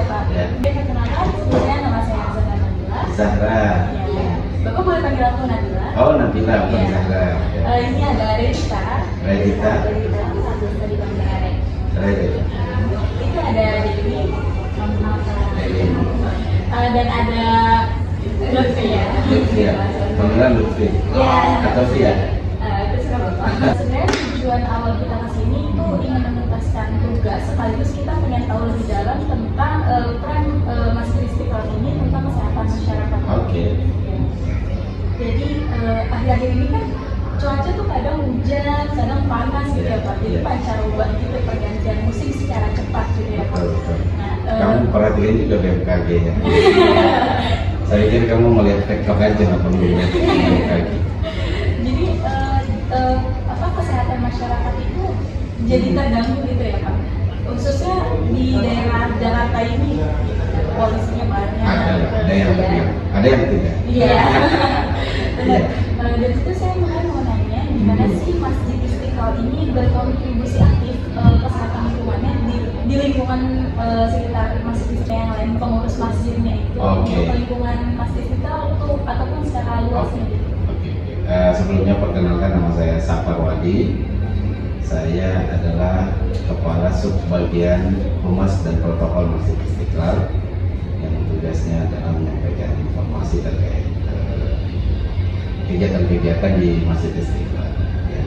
Pak. Ya. Perkenalkan, sebelumnya nama saya Zahra Nabila. Zahra. Ya. Bapak boleh panggil aku Nabila. Oh, Nabila, bukan Ya. Zahra. Ya. Ini ada Redita. Redita. Redita itu satu tadi panggil Rek. Redita. Itu ada Dewi. Dewi. Dan ada Lutfi ya. Lutfi ya. Panggilan Lutfi. Ya. Atau Via. Terserah Bapak. Sebenarnya tujuan awal kita kesini itu ingin menuntaskan tugas sekaligus kita pengen tahu lebih dalam tentang peran Masjid Istiqlal ini tentang kesehatan masyarakat. Oke. Jadi akhir-akhir ini kan cuaca tuh kadang hujan, kadang panas gitu ya Pak. Jadi pancaroba gitu pergantian musim secara cepat gitu ya Pak. Betul. Nah, Kamu perhatikan juga BMKG ya. Saya kira kamu melihat TikTok aja apa melihat BMKG. Jadi kesehatan masyarakat itu jadi terganggu gitu ya Pak. Khususnya di daerah Jakarta ini polisinya banyak. Ada yang tidak. Ada yang tidak. Iya. Iya. Dari situ saya mau nanya, gimana sih Masjid Istiqlal ini berkontribusi aktif kesehatan lingkungannya di lingkungan sekitar Masjid Istiqlal yang lain, pengurus masjidnya itu, Oke. untuk lingkungan Masjid Istiqlal ataupun secara luasnya gitu. Oke. Sebelumnya perkenalkan nama saya Safar Wadi. Saya adalah Kepala Subbagian Humas dan Protokol Masjid Istiqlal yang tugasnya adalah menyampaikan informasi terkait kegiatan-kegiatan di Masjid Istiqlal. Ya.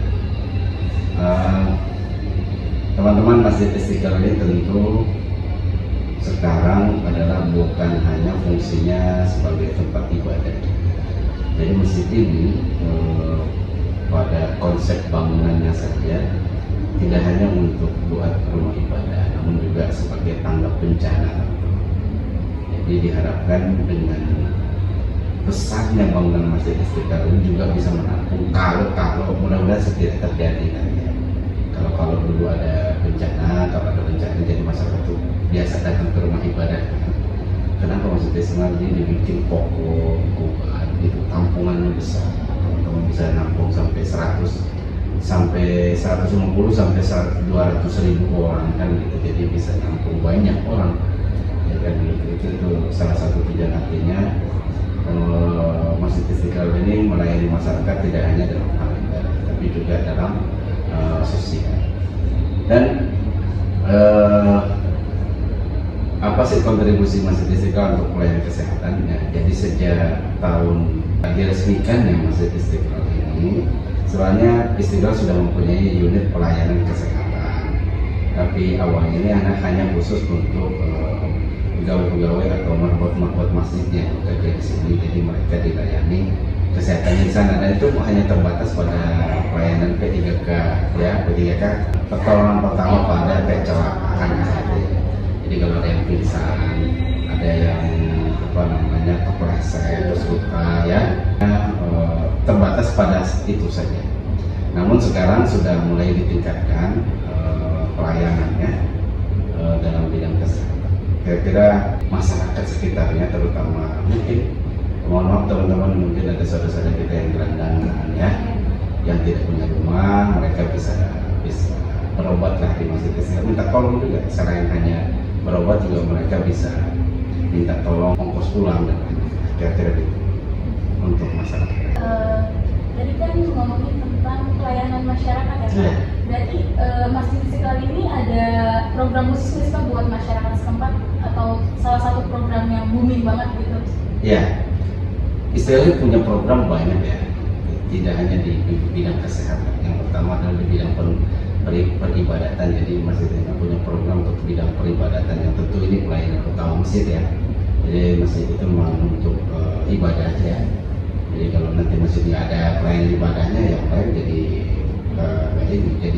Teman-teman, Masjid Istiqlal ini tentu sekarang adalah bukan hanya fungsinya sebagai tempat ibadah. Jadi masjid ini pada konsep bangunannya saja tidak hanya untuk buat rumah ibadah, namun juga sebagai tanggap bencana. Jadi diharapkan dengan besarnya bangunan Masjid Istiqlal ini juga bisa menampung kalau mudah-mudahan tidak terjadi nanti. Kalau dulu ada bencana, kalau ada bencana jadi masyarakat itu biasa datang ke rumah ibadah. Kenapa Masjid Istiqlal ini dibikin kokoh, kuat, gitu, tampungannya besar, teman-teman bisa nampung sampai 150 sampai 200.000 orang kan gitu, jadi bisa nampung banyak orang ya kan gitu. Itu salah satu tujuan artinya Masjid Istiqlal ini melayani masyarakat tidak hanya dalam hal ibadah tapi juga dalam sosial. Dan apa sih kontribusi Masjid Istiqlal untuk pelayanan kesehatan? Ya, jadi sejak tahun diresmikan yang Masjid Istiqlal ini, sebenarnya Istiqlal sudah mempunyai unit pelayanan kesehatan. Tapi awalnya ini hanya khusus untuk pegawai-pegawai atau marbot masjidnya yang bekerja di sini. Jadi mereka dilayani kesehatannya di sana, dan itu hanya terbatas pada pelayanan P3K ya. P3K pertolongan pertama pada kecelakaan saja. Jadi kalau ada yang pingsan, ada yang kepleset, terus luka ya, terbatas pada itu saja. Namun sekarang sudah mulai ditingkatkan pelayanannya dalam bidang kesehatan. Kira-kira masyarakat sekitarnya, terutama mungkin, mohon maaf teman-teman, mungkin ada saudara-saudara kita yang gelandangan ya, yang tidak punya rumah, mereka bisa berobat lah di Masjid Istiqlal. Minta tolong juga, selain hanya berobat juga mereka bisa minta tolong ongkos pulang dan kira-kira gitu untuk masyarakat. Tadi kan ngomongin tentang pelayanan masyarakat ya Pak. Yeah. Berarti Masjid Istiqlal ini ada program khusus Pak buat masyarakat setempat atau salah satu program yang booming banget gitu? Ya, Istiqlal punya program banyak ya, tidak hanya di bidang kesehatan. Yang pertama adalah di bidang peribadatan. Jadi masjid ini punya program untuk bidang peribadatan yang tentu ini pelayanan utama masjid ya. Jadi masjid itu memang untuk ibadah ya. Jadi kalau nanti masjid nggak ada pelayanan ibadahnya, ya baik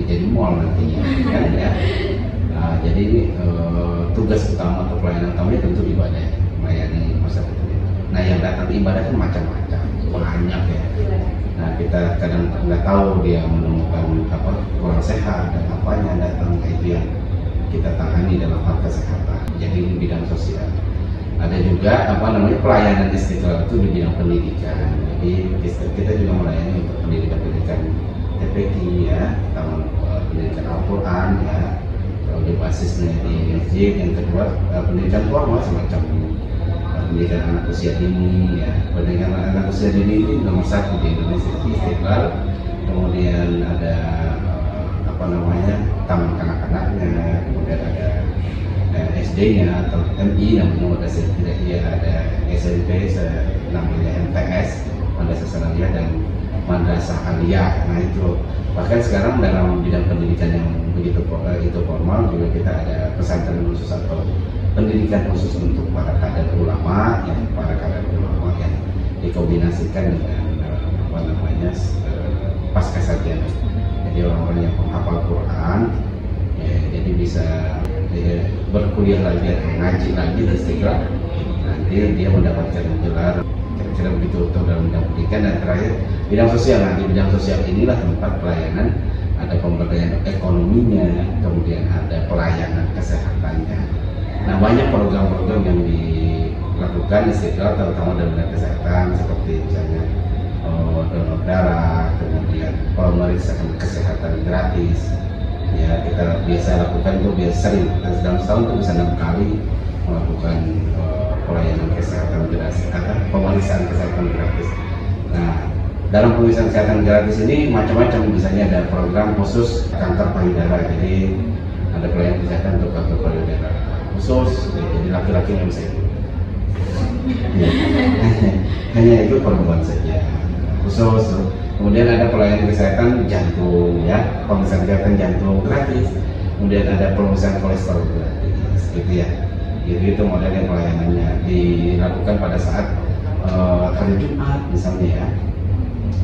jadi mall nantinya kan ya. Nah, jadi tugas utama atau pelayanan utamanya tentu ibadah, melayani masyarakat. Nah, yang datang ibadah kan macam-macam, banyak ya. Nah, kita kadang nggak tahu dia menemukan kurang sehat dan apanya datang, itu yang kita tangani dalam hal kesehatan. Jadi di bidang sosial. Ada juga pelayanan Istiqlal itu di bidang pendidikan. Jadi kita juga melayani untuk pendidikan TPQ ya, Taman Pendidikan Al-Quran ya, sebagai basisnya di masjid. Yang kedua pendidikan formal semacam pendidikan anak usia dini ya. Pendidikan anak usia dini ini nomor 1 di Indonesia di Istiqlal. Kemudian ada taman kanak-kanaknya, kemudian ada SD-nya atau MI namanya Madrasah Ibtidaiyah, ada SMP namanya MTS Madrasah Sanawiyah, dan Madrasah Aliyah. Nah itu bahkan sekarang dalam bidang pendidikan yang begitu itu formal juga kita ada pesantren khusus atau pendidikan khusus untuk para kader ulama yang dikombinasikan dengan pasca sarjana. Jadi orang-orang yang menghafal Quran ya, jadi bisa berkuliah lagi atau ngaji lagi di Istiqlal, nanti dia mendapatkan gelar. Kira-kira begitu untuk dalam bidang pendidikan. Dan terakhir bidang sosial. Nah, di bidang sosial inilah tempat pelayanan, ada pemberdayaan ekonominya, kemudian ada pelayanan kesehatannya. Nah, banyak program-program yang dilakukan Istiqlal terutama dalam bidang kesehatan, seperti misalnya donor darah, kemudian pemeriksaan kesehatan gratis. Ya, kita biasa lakukan itu biasa sering, dalam setahun itu bisa 6 kali melakukan pelayanan kesehatan gratis atau pemeriksaan kesehatan gratis. Nah, dalam pemeriksaan kesehatan gratis ini macam-macam, misalnya ada program khusus kanker payudara, jadi ada pelayanan kesehatan untuk kanker payudara khusus, jadi laki-laki yang bisa itu. Hanya itu perempuan saja khusus. Kemudian ada pelayanan kesehatan jantung ya, pemeriksaan kesehatan jantung gratis. Kemudian ada pemeriksaan kolesterol gratis, gitu ya. Itu model yang pelayanannya dilakukan pada saat hari Jumat misalnya ya,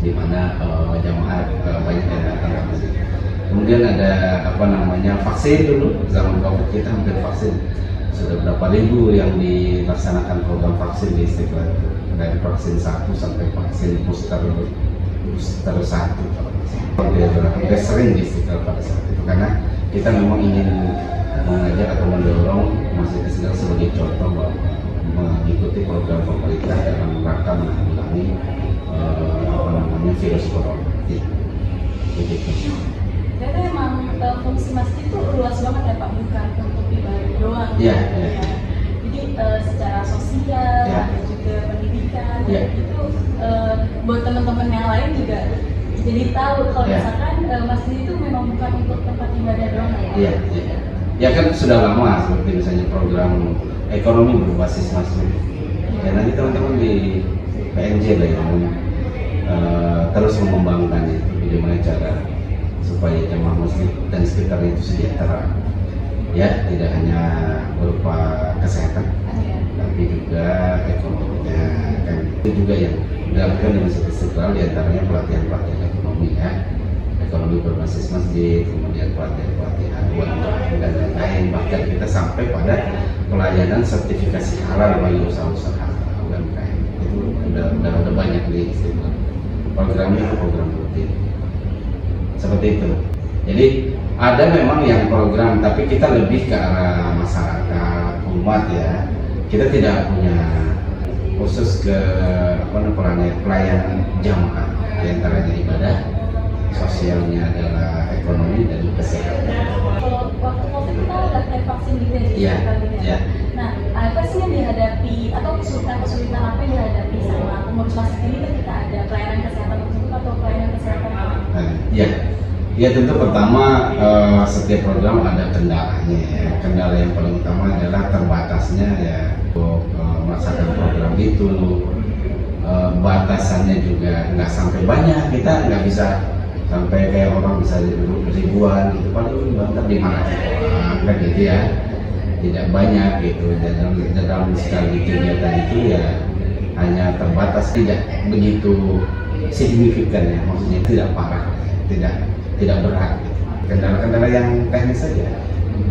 di mana jamaah banyak yang datang ke masjid. Kemudian ada vaksin dulu, zaman COVID kita hampir vaksin. Sudah berapa ribu yang dilaksanakan program vaksin di Istiqlal itu, dari vaksin 1 sampai vaksin booster 1. Hampir sering di Istiqlal pada saat itu, karena kita memang ingin mengajak atau mendorong Masjid Istiqlal sebagai contoh bahwa mengikuti program pemerintah dalam rangka menanggulangi virus corona. Begitu. Jadi memang fungsi masjid itu luas banget ya Pak, bukan untuk ibadah doang. Iya. Jadi secara sosial, dan juga pendidikan, itu buat teman-teman yang lain juga jadi tahu kalau misalkan masjid itu memang bukan untuk tempat ibadah doang ya. Iya. Ya kan sudah lama seperti misalnya program ekonomi berbasis masjid. Ya nanti teman-teman di PNJ lah yang terus mengembangkan itu, bagaimana cara supaya jemaah masjid dan sekitarnya itu sejahtera. Ya, tidak hanya berupa kesehatan, tapi juga ekonominya. Kan itu juga yang dilakukan di Masjid Istiqlal, diantaranya pelatihan ekonomi ya, ekonomi berbasis masjid, kemudian pelatihan UMKM dan lain-lain. Bahkan kita sampai pada pelayanan sertifikasi halal bagi usaha-usaha UMKM. Itu udah banyak di Istiqlal. Programnya itu program rutin seperti itu. Jadi ada memang yang program, tapi kita lebih ke arah masyarakat, umat ya. Kita tidak punya khusus ke pelayanan jamaah, diantaranya ibadah, sosialnya adalah ekonomi dan kesehatan. Kalau waktu COVID kita ada vaksin juga ya. Iya. Nah, apa sih yang dihadapi atau kesulitan apa yang dihadapi sama pengurus masjid ini ketika ada pelayanan kesehatan tersebut atau pelayanan kesehatan apa? Ya tentu pertama setiap program ada kendalanya ya. Kendala yang paling utama adalah terbatasnya ya untuk melaksanakan program itu. Batasannya juga nggak sampai banyak, kita nggak bisa sampai kayak orang bisa ribuan gitu, paling banter 500 orang kan gitu ya, tidak banyak gitu. Dalam sekali kegiatan itu ya hanya terbatas, tidak begitu signifikan ya, maksudnya tidak parah, tidak berat gitu. Kendala-kendala yang teknis saja,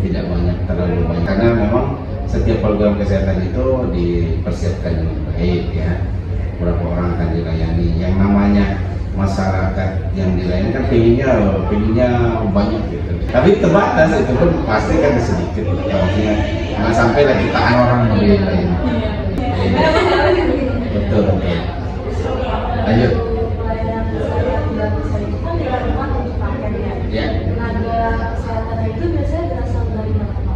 tidak terlalu banyak, karena memang setiap program kesehatan itu dipersiapkan dengan baik ya. Berapa orang akan dilayani, yang namanya masyarakat yang dilayani kan pengennya banyak gitu, tapi terbatas, itu pun pasti kan sedikit, maksudnya nggak sampai lah jutaan orang yang dilayani. Betul. Lanjut. Ya. Tenaga kesehatan itu biasanya berasal dari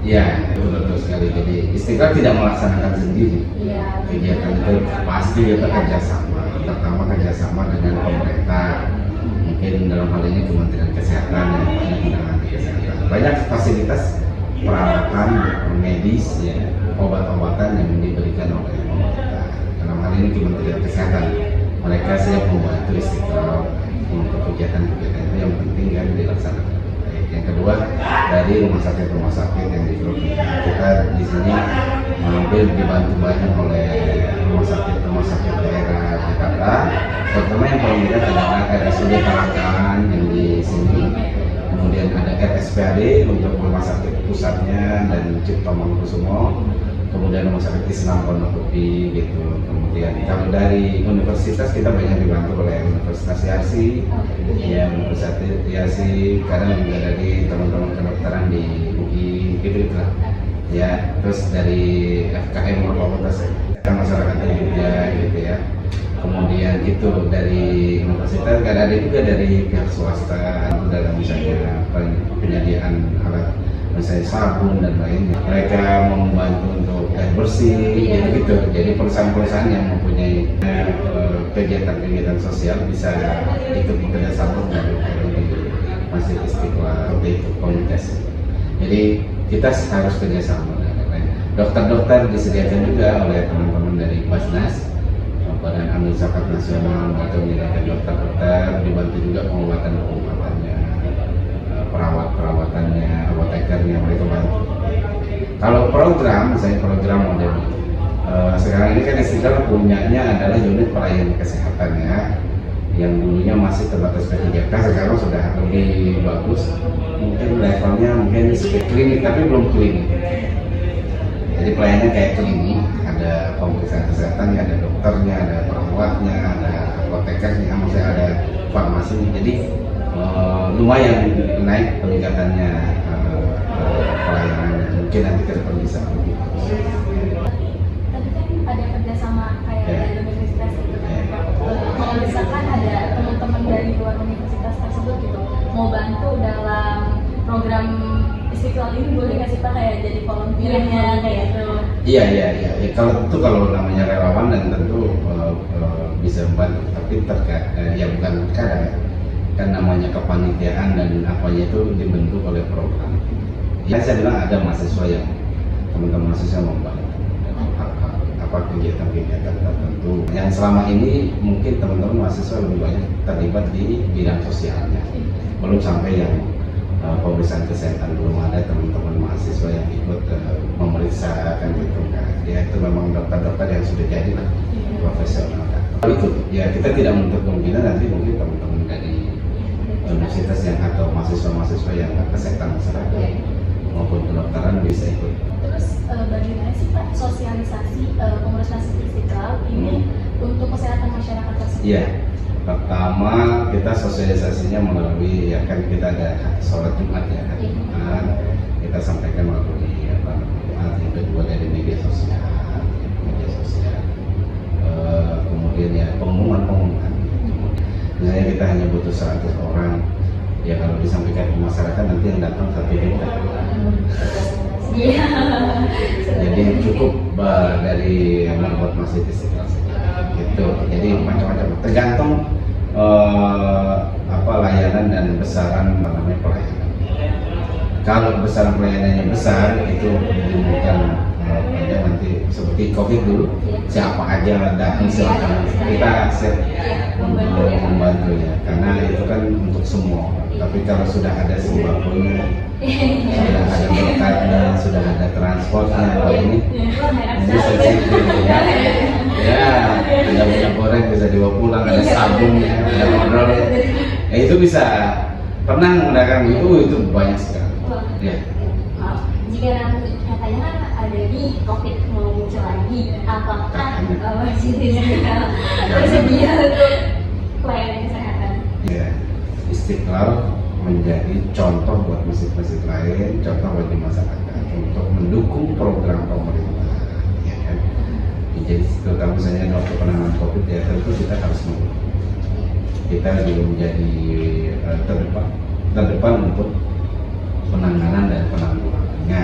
Ya, itu betul sekali. Jadi Istiqlal tidak melaksanakan sendiri. Iya. Kegiatan itu pasti kita kerjasama, pertama kerjasama dengan pemerintah. Mungkin dalam hal ini Kementerian Kesehatan yang banyak menangani kesehatan. Banyak fasilitas peralatan medis, ya, obat-obatan yang diberikan oleh pemerintah. Dalam hal ini Kementerian Kesehatan, mereka siap membantu Istiqlal untuk kegiatan-kegiatan itu yang penting kan dilaksanakan. Yang kedua, dari rumah sakit yang dikelola kita di sini hampir dibantu banyak oleh rumah sakit daerah Jakarta, terutama yang paling dekat adalah RSUD Tarakan yang di sini, kemudian ada RSPAD untuk rumah sakit pusatnya dan Cipto Mangunkusumo, kemudian rumah sakit Islam Pondokkopi gitu. Kemudian kalau dari universitas kita banyak dibantu oleh Universitas Yarsi, ya Universitas Yarsi, kadang juga dari teman-teman kedokteran di UI gitu lah. Ya, terus dari FKM Fakultas Masyarakatnya juga gitu ya. Kemudian itu dari universitas, ada juga dari pihak swasta dalam misalnya penyediaan alat misalnya sabun dan lainnya. Mereka membantu untuk air bersih gitu-gitu. Jadi perusahaan-perusahaan yang mempunyai kegiatan-kegiatan sosial bisa ikut bekerja sama dengan Masjid Istiqlal seperti itu komunitas. Jadi kita harus kerjasama. Dokter-dokter disediakan juga oleh teman-teman dari Basnas, Badan Amil Zakat Nasional, atau menyediakan dokter-dokter, dibantu juga pengobatan-pengobatannya, perawat-perawatannya, apotekernya, mereka bantu. Kalau program, misalnya program model sekarang ini kan Istiqlal punyanya adalah unit pelayanan kesehatan ya, yang dulunya masih terbatas P3K, sekarang sudah lebih bagus, mungkin levelnya mungkin klinik tapi belum klinik. Jadi pelayanannya kayak klinik, ada pemeriksaan kesehatan, ada dokternya, ada perawatnya, ada apotekernya, maksudnya ada farmasinya. Jadi lumayan naik peningkatannya pelayanannya. Mungkin nanti ke depan bisa lebih bagus. Tadi kan ada kerjasama kayak dari universitas gitu kan. Kalau misalkan ada teman-teman dari luar universitas tersebut gitu mau bantu dalam program Istiqlal ini, boleh nggak sih Pak kayak jadi volunteernya kayak gitu? Iya. Ya, kalau namanya relawan dan tentu bisa membantu, tapi terkait ya bukan kadang kan namanya kepanitiaan dan apanya itu dibentuk oleh program. Ya saya bilang ada mahasiswa yang teman-teman mahasiswa membantu apa kegiatan-kegiatan tertentu yang selama ini mungkin teman-teman mahasiswa lebih banyak terlibat di bidang sosialnya, belum sampai yang pemeriksaan kesehatan. Belum ada teman-teman mahasiswa yang ikut memeriksa kan gitu kan. Ya itu memang dokter-dokter yang sudah jadi lah profesional kan. Itu ya kita tidak menutup kemungkinan nanti mungkin teman-teman dari universitas yang atau mahasiswa-mahasiswa yang kesehatan masyarakat maupun kedokteran bisa ikut. Terus bagaimana sih Pak sosialisasi pengurus Masjid Istiqlal ini untuk kesehatan masyarakat tersebut? Iya. Pertama kita sosialisasinya melalui ya kan kita ada sholat Jumat ya, kita sampaikan melalui yang kedua dari media sosial, kemudian ya pengumuman. Misalnya kita hanya butuh 100 orang, ya kalau disampaikan ke masyarakat nanti yang datang 1 juta. Iya. Jadi cukup dari membuat Masjid Istiqlal gitu. Jadi macam-macam tergantung layanan dan besaran namanya pelayanan. Kalau besaran pelayanannya besar itu bukan nanti seperti COVID dulu, siapa aja datang silakan, kita siap membantu ya, karena itu kan untuk semua. Tapi kalau sudah ada sembakonya, sudah ada berkatnya, sudah ada transportnya, kalau ini sensitif ya, ada minyak goreng bisa dibawa pulang, ada sabunnya, ada modal, ya itu bisa. Pernah menggunakan itu banyak sekali. Ya. Jika nanti katanya kan ada di COVID mau muncul lagi, apakah Masjid Istiqlal bersedia untuk pelayanan kesehatan? Ya, Istiqlal menjadi contoh buat masjid-masjid lain, contoh bagi masyarakat untuk mendukung program pemerintah. Ya kan? Jadi kalau misalnya waktu penanganan COVID ya tentu kita harus mendukung. Kita juga menjadi terdepan untuk penanganan dan penanggulangannya.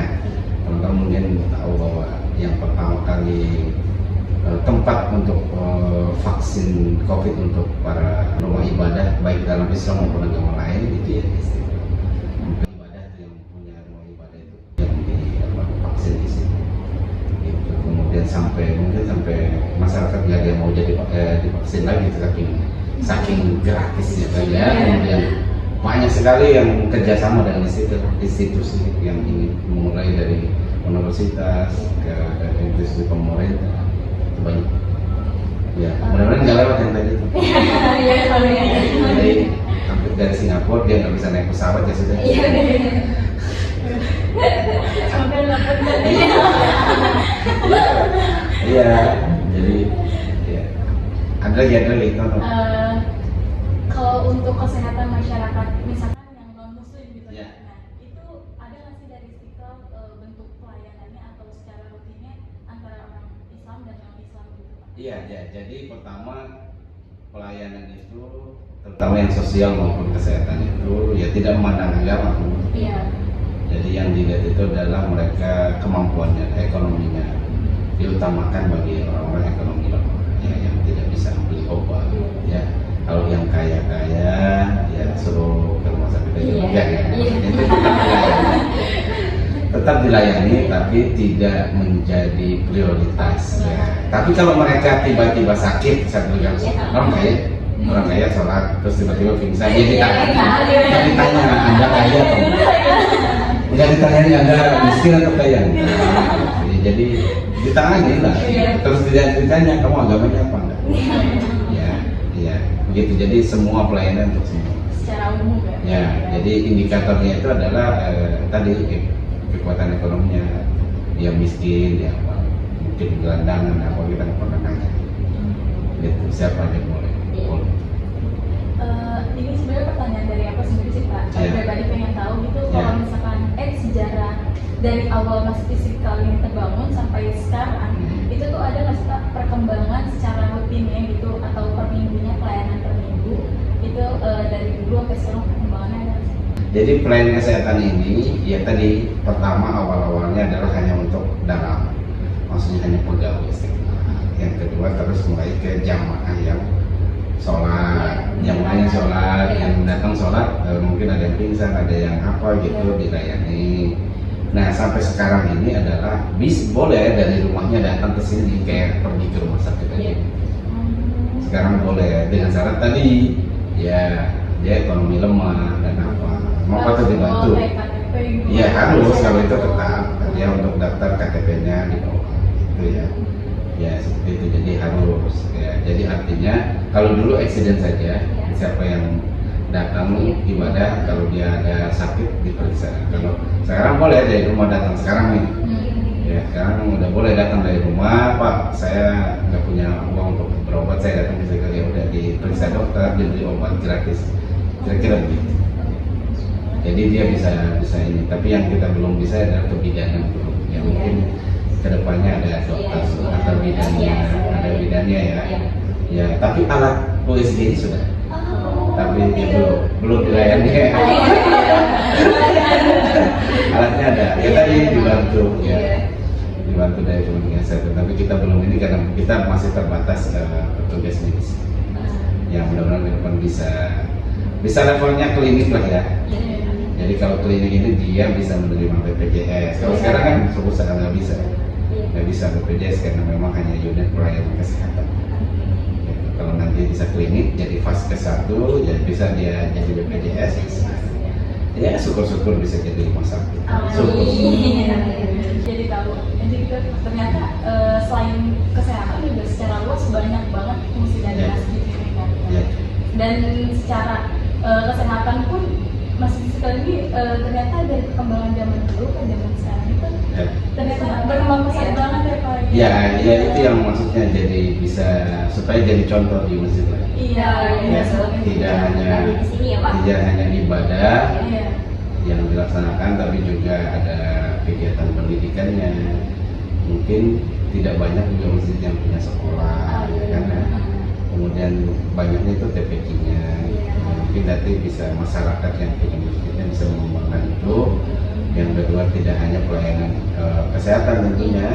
teman-teman mungkin tahu bahwa yang pertama kali tempat untuk vaksin COVID untuk para rumah ibadah baik dalam Islam maupun agama lain itu ya Istiqlal. Rumah ibadah itu yang punya rumah ibadah itu yang vaksin di sini. Gitu. Kemudian mungkin sampai masyarakat nggak ada yang mau jadi divaksin lagi saking gratisnya kan ya. Kemudian banyak sekali yang kerjasama dengan institusi yang ingin memulai dari universitas ke institusi pemerintah banyak. Ya, mudah-mudahan nggak lewat yang tadi itu. Jadi dari Singapura dia nggak bisa naik pesawat ya sudah. Sampai dapat. Iya, jadi ya ada lagi tonton. Kalau untuk kesehatan masyarakat, misalkan yang non muslim gitu Ya. nah itu ada nggak sih dari Istiqlal bentuk pelayanannya atau secara rutinnya antara orang Islam dan non Islam gitu Pak? Iya, ya. Jadi pertama pelayanan itu terutama yang sosial maupun kesehatan itu ya tidak memandang agama. Iya. Jadi yang dilihat itu adalah mereka kemampuannya, ekonominya diutamakan bagi orang-orang ekonomi lemah ya, yang tidak bisa membeli obat ya. Kalau yang kaya ya suruh ke rumah sakit aja enggak ya. Itu tetap dilayani tapi tidak menjadi prioritas ya. Tapi kalau mereka tiba-tiba sakit orang kaya sholat terus tiba-tiba pingsan dia ditanya Anda kaya atau enggak, ditanya Anda miskin atau kaya. Jadi ditanya lah terus ditanya kamu agamanya apa enggak. Ya begitu. Jadi semua pelayanan untuk semua Secara umum ya. ya. Jadi indikatornya itu adalah tadi kekuatan ekonominya, dia miskin, dia apa, mungkin gelandangan apa kita nggak pernah nanya. Gitu, siapa yang boleh? Ini sebenarnya pertanyaan dari aku sendiri sih Pak. Saya pribadi pengen tahu gitu kalau misalkan sejarah dari awal Masjid Istiqlal ini terbangun sampai sekarang itu tuh ada nggak sih Pak perkembangan secara rutinnya gitu atau per minggunya pelayanan per minggu itu dari dulu sampai sekarang perkembangannya ada nggak sih? Jadi pelayanan kesehatan ini ya tadi pertama awal-awalnya adalah hanya untuk dalam, maksudnya hanya pegawai Istiqlal. Yang kedua terus mulai ke jamaah yang sholat, yang datang sholat mungkin ada yang pingsan, ada yang apa gitu dilayani. Nah sampai sekarang ini adalah boleh dari rumahnya datang ke sini kayak pergi ke rumah sakit aja. Sekarang boleh dengan syarat tadi ya dia ekonomi lemah dan apa mau patut dibantu. Iya harus kalau itu tetap dia untuk daftar KTP-nya di bawah itu ya. Ya seperti itu, jadi harus ya. Jadi artinya kalau dulu accident saja siapa yang datang ibadah kalau dia ada sakit diperiksa. Kalau sekarang boleh dari rumah datang sekarang nih. Ya sekarang udah boleh datang dari rumah, Pak. Saya nggak punya uang untuk berobat, saya datang ke sini ya udah diperiksa dokter, dibeli obat gratis. Kira-kira begitu. Jadi dia bisa ini. Tapi yang kita belum bisa adalah kebidanan dulu. Ya mungkin kedepannya ada dokter atau bidannya ya. Ya tapi alat USG ini sudah. Tapi dia belum dilayani. Alatnya ada, ya tadi dibantu dari Kementerian Kesehatan, tapi kita belum ini karena kita masih terbatas petugas medis. Ya mudah-mudahan ke depan bisa levelnya klinik lah ya. Jadi kalau klinik ini dia bisa menerima BPJS. Kalau sekarang kan susah nggak bisa BPJS karena memang hanya unit pelayanan kesehatan. Kalau nanti bisa klinik jadi fase ke-1 ya bisa dia jadi BPJS ya syukur-syukur bisa jadi rumah sakit. Jadi tahu jadi ternyata selain kesehatan juga secara luas banyak banget fungsi dari masjid ini kan. Dan secara kesehatan pun Masjid Istiqlal ini ternyata dari perkembangan zaman dulu ke zaman sekarang itu ternyata berkembang pesat banget ya Pak. Ya itu yang maksudnya jadi bisa supaya jadi contoh di masjid lain. Iya. Tidak hanya ibadah yang dilaksanakan, tapi juga ada kegiatan pendidikannya. Mungkin tidak banyak juga masjid yang punya sekolah, karena kemudian banyaknya itu TPQ-nya. Mungkin nanti bisa masyarakat yang punya masjidnya bisa mengembangkan itu Yang kedua tidak hanya pelayanan kesehatan tentunya,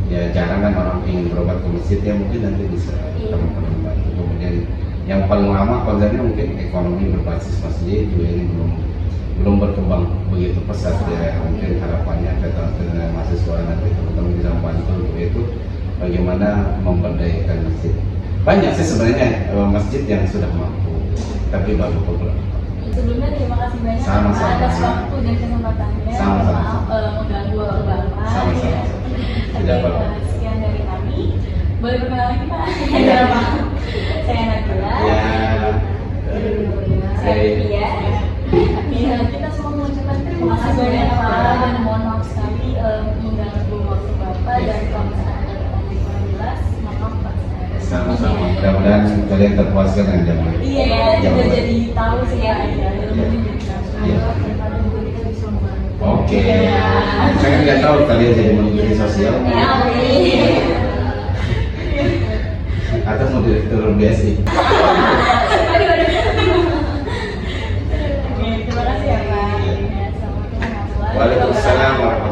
ya jarang kan orang ingin berobat ke masjid, ya mungkin nanti bisa teman-teman bantu. Kemudian yang paling lama konsernya mungkin ekonomi berbasis masjid juga ini belum berkembang begitu pesat ya. Mungkin harapannya dengan mahasiswa nanti teman-teman bisa membantu untuk itu, bagaimana memberdayakan masjid. Banyak sih sebenarnya masjid yang sudah mampu, tapi baru beberapa. Sebelumnya terima kasih banyak Sama-sama. atas waktu dan kesempatannya. Sama-sama. Maaf mengganggu waktu Bapak. Sama-sama. Oke, Tidak apa-apa. sekian dari kami. Boleh perkenalan lagi Pak? Iya. Saya Nabila. Ya, Saya Pia. Ya, kita semua mengucapkan terima kasih banyak Pak dan mohon maaf sekali mengganggu waktu Bapak dan kalau misalnya ada pertanyaan yang kurang jelas, maaf Pak. sama-sama. Mudah-mudahan kalian terpuaskan dengan jamuan. Iya, kita juga jadi tahu sih ya, ilmunya jadi tahu. Iya. Daripada juga kita bisa membantu. Oke. Iya. Saya kan nggak tahu kalian jadi menteri sosial Ya, oke. atau mau direktur BSI. Aduh, aduh. Oke, terima kasih ya Pak. Ya, assalamualaikum warahmatullahi wabarakatuh. Waalaikumsalam warahmatullahi